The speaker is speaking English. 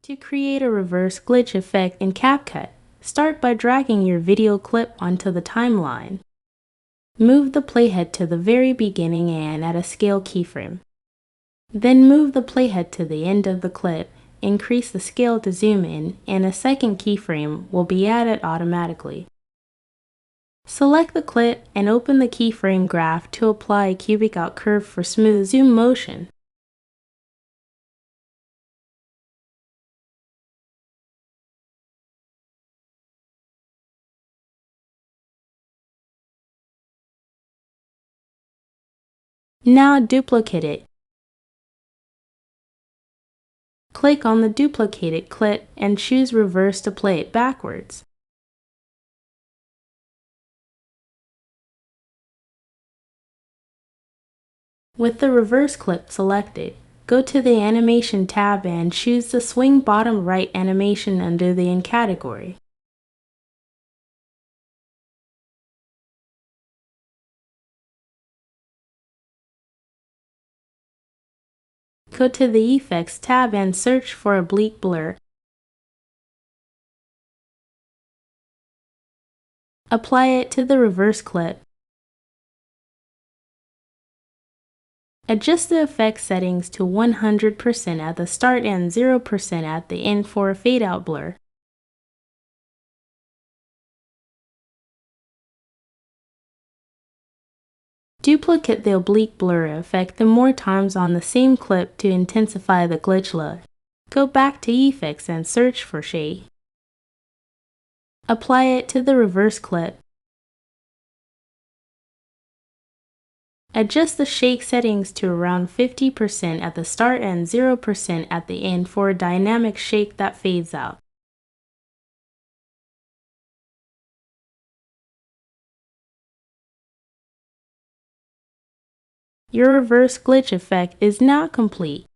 To create a reverse glitch effect in CapCut, start by dragging your video clip onto the timeline. Move the playhead to the very beginning and add a scale keyframe. Then move the playhead to the end of the clip, increase the scale to zoom in, and a second keyframe will be added automatically. Select the clip and open the keyframe graph to apply a cubic out curve for smooth zoom motion. Now duplicate it. Click on the duplicated clip and choose Reverse to play it backwards. With the reverse clip selected, go to the Animation tab and choose the Swing Bottom Right animation under the In category. Go to the Effects tab and search for Oblique Blur. Apply it to the reverse clip. Adjust the effect settings to 100% at the start and 0% at the end for a fade-out blur. Duplicate the oblique blur effect more times on the same clip to intensify the glitch look. Go back to Effects and search for Shade. Apply it to the reverse clip. Adjust the shake settings to around 50% at the start and 0% at the end for a dynamic shake that fades out. Your reverse glitch effect is now complete.